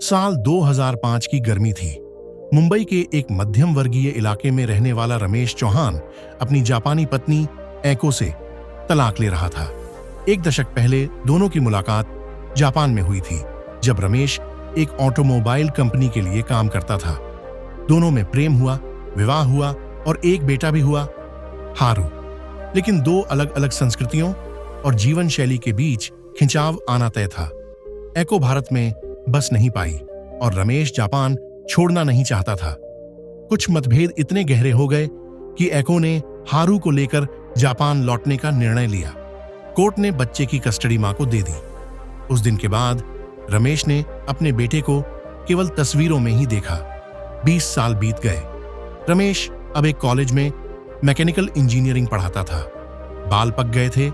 साल 2005 की गर्मी थी। मुंबई के एक मध्यम वर्गीय इलाके में रहने वाला रमेश चौहान अपनी जापानी पत्नी ऐको से तलाक ले रहा था। एक दशक पहले दोनों की मुलाकात जापान में हुई थी, जब रमेश एक ऑटोमोबाइल कंपनी के लिए काम करता था। दोनों में प्रेम हुआ, विवाह हुआ और एक बेटा भी हुआ, हारू। लेकिन दो अलग अलग संस्कृतियों और जीवन शैली के बीच खिंचाव आना तय था। ऐको भारत में बस नहीं पाई और रमेश जापान छोड़ना नहीं चाहता था। कुछ मतभेद इतने गहरे हो गए कि ऐको ने हारू को लेकर जापान लौटने का निर्णय लिया। कोर्ट ने बच्चे की कस्टडी मां को दे दी। उस दिन के बाद रमेश ने अपने बेटे को केवल तस्वीरों में ही देखा। 20 साल बीत गए। रमेश अब एक कॉलेज में मैकेनिकल इंजीनियरिंग पढ़ाता था। बाल पक गए थे,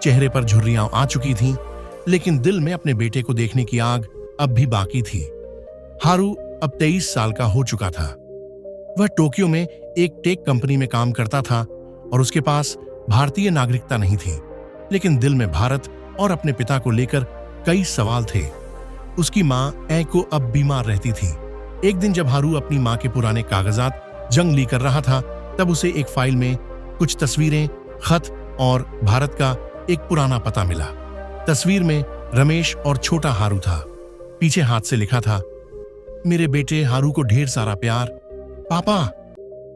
चेहरे पर झुर्रियां आ चुकी थीं, लेकिन दिल में अपने बेटे को देखने की आग अब भी बाकी थी। हारू अब 23 साल का हो चुका था। वह टोक्यो में एक टेक कंपनी में काम करता था और उसके पास भारतीय नागरिकता नहीं थी, लेकिन दिल में भारत और अपने पिता को लेकर कई सवाल थे। उसकी मां ऐको अब बीमार रहती थी। एक दिन जब हारू अपनी मां के पुराने कागजात जंगली कर रहा था, तब उसे एक फाइल में कुछ तस्वीरें, खत और भारत का एक पुराना पता मिला। तस्वीर में रमेश और छोटा हारू था। पीछे हाथ से लिखा था, मेरे बेटे हारू को ढेर सारा प्यार, पापा।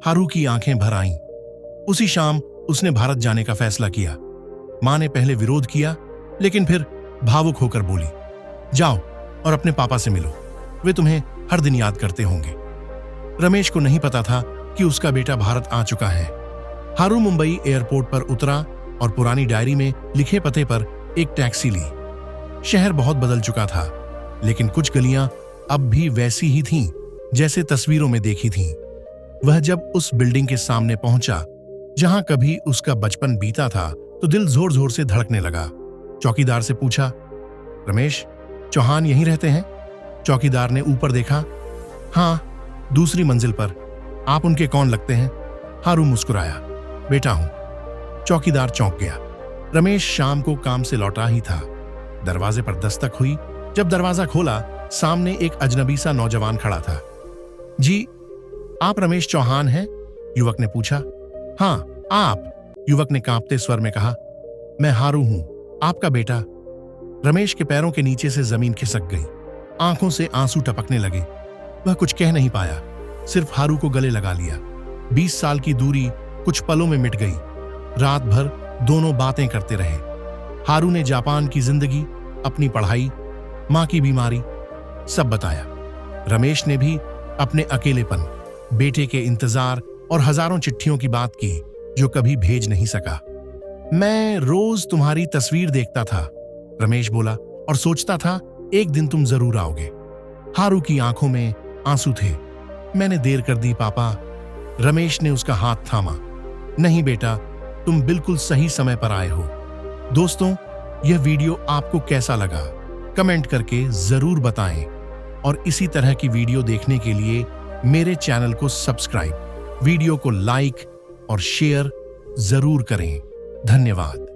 हारू की आंखें भर आईं। उसी शाम उसने भारत जाने का फैसला किया। मां ने पहले विरोध किया, लेकिन फिर भावुक होकर बोली, जाओ और अपने पापा से मिलो, वे तुम्हें हर दिन याद करते होंगे। रमेश को नहीं पता था कि उसका बेटा भारत आ चुका है। हारू मुंबई एयरपोर्ट पर उतरा और पुरानी डायरी में लिखे पते पर एक टैक्सी ली। शहर बहुत बदल चुका था, लेकिन कुछ गलियां अब भी वैसी ही थीं जैसे तस्वीरों में देखी थीं। वह जब उस बिल्डिंग के सामने पहुंचा जहां कभी उसका बचपन बीता था, तो दिल जोर जोर से धड़कने लगा। चौकीदार से पूछा, रमेश चौहान यहीं रहते हैं? चौकीदार ने ऊपर देखा। हाँ, दूसरी मंजिल पर। आप उनके कौन लगते हैं? हारू मुस्कुराया, बेटा हूं। चौकीदार चौंक गया। रमेश शाम को काम से लौटा ही था। दरवाजे पर दस्तक हुई। जब दरवाजा खोला, सामने एक अजनबी सा नौजवान खड़ा था। जी, आप रमेश चौहान हैं? युवक ने पूछा। हाँ, आप, युवक ने कांपते स्वर में कहा। मैं हारू हूं, आपका बेटा। रमेश के पैरों के नीचे से जमीन खिसक गई। आंखों से आंसू टपकने लगे। वह कुछ कह नहीं पाया, सिर्फ हारू को गले लगा लिया। 20 साल की दूरी कुछ पलों में मिट गई। रात भर दोनों बातें करते रहे। हारू ने जापान की जिंदगी, अपनी पढ़ाई, मां की बीमारी, सब बताया। रमेश ने भी अपने अकेलेपन, बेटे के इंतजार और हजारों चिट्ठियों की बात की जो कभी भेज नहीं सका। मैं रोज तुम्हारी तस्वीर देखता था, रमेश बोला, और सोचता था एक दिन तुम जरूर आओगे। हारू की आंखों में आंसू थे। मैंने देर कर दी पापा। रमेश ने उसका हाथ थामा। नहीं बेटा, तुम बिल्कुल सही समय पर आए हो। दोस्तों, यह वीडियो आपको कैसा लगा कमेंट करके जरूर बताएं और इसी तरह की वीडियो देखने के लिए मेरे चैनल को सब्सक्राइब, वीडियो को लाइक और शेयर जरूर करें। धन्यवाद।